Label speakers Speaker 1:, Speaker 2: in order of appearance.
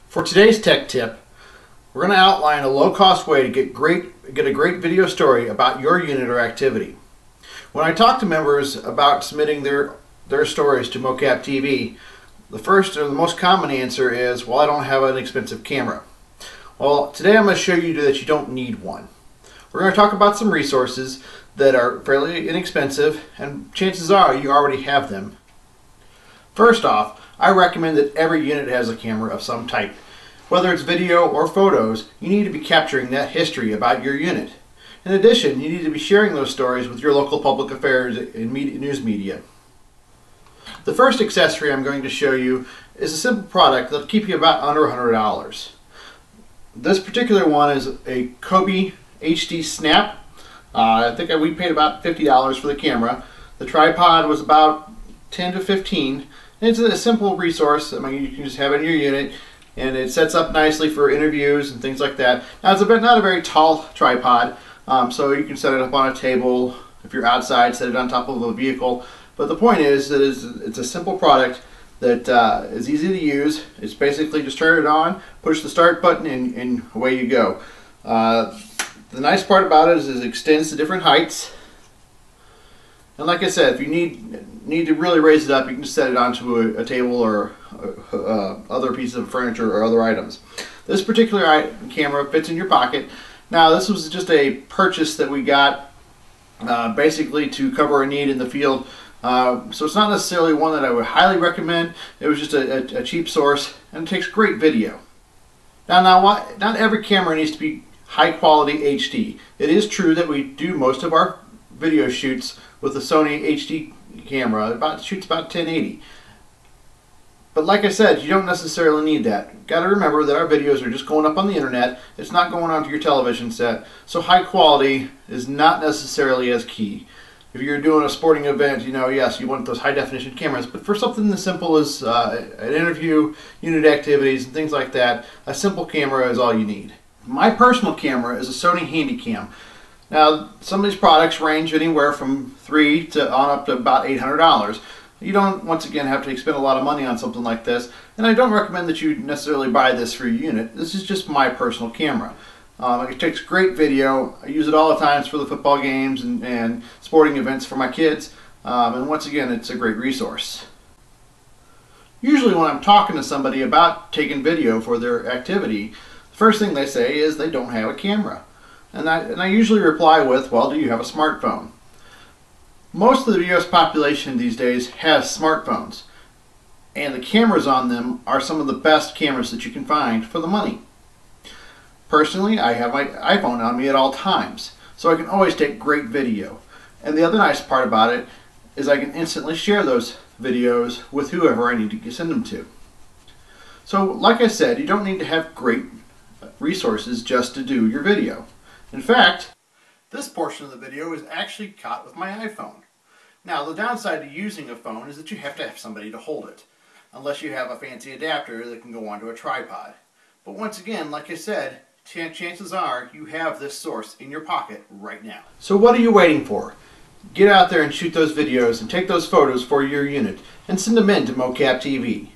Speaker 1: For today's tech tip, we're going to outline a low-cost way to get a great video story about your unit or activity. When I talk to members about submitting their stories to MOCAPTV, the first or the most common answer is, well, I don't have an expensive camera. Well, today I'm going to show you that you don't need one. We're going to talk about some resources that are fairly inexpensive, and chances are you already have them. First off, I recommend that every unit has a camera of some type. Whether it's video or photos, you need to be capturing that history about your unit. In addition, you need to be sharing those stories with your local public affairs and news media. The first accessory I'm going to show you is a simple product that'll keep you about under $100. This particular one is a Kobe HD Snap. I think we paid about $50 for the camera. The tripod was about $10 to $15. It's a simple resource. I mean, you can just have it in your unit, and it sets up nicely for interviews and things like that. Now, it's not a very tall tripod, so you can set it up on a table. If you're outside, set it on top of a vehicle. But the point is that it's a simple product that is easy to use. It's basically just turn it on, push the start button, and away you go. The nice part about it is it extends to different heights. And like I said, if you need to really raise it up, you can just set it onto a table or other pieces of furniture or other items. This particular camera fits in your pocket. Now, this was just a purchase that we got basically to cover a need in the field. So it's not necessarily one that I would highly recommend. It was just a cheap source, and it takes great video. Now, not every camera needs to be high quality HD. It is true that we do most of our video shoots with the Sony HD camera. It shoots about 1080. But like I said, you don't necessarily need that. Got to remember that our videos are just going up on the internet. It's not going onto your television set. So high quality is not necessarily as key. If you're doing a sporting event, yes, you want those high definition cameras. But for something as simple as an interview, unit activities, and things like that, a simple camera is all you need. My personal camera is a Sony Handycam. Now, some of these products range anywhere from $300 to on up to about $800. You don't, once again, have to spend a lot of money on something like this, and I don't recommend that you necessarily buy this for your unit. This is just my personal camera. It takes great video. I use it all the times for the football games and sporting events for my kids, and once again, it's a great resource. Usually when I'm talking to somebody about taking video for their activity, the first thing they say is they don't have a camera. And I usually reply with, well, do you have a smartphone? Most of the US population these days has smartphones, and the cameras on them are some of the best cameras that you can find for the money. Personally, I have my iPhone on me at all times, so I can always take great video. And the other nice part about it is I can instantly share those videos with whoever I need to send them to. So like I said, you don't need to have great resources just to do your video. In fact, this portion of the video is actually caught with my iPhone. Now, the downside to using a phone is that you have to have somebody to hold it, unless you have a fancy adapter that can go onto a tripod. But once again, like I said, chances are you have this source in your pocket right now. So what are you waiting for? Get out there and shoot those videos and take those photos for your unit and send them in to MOCAPTV.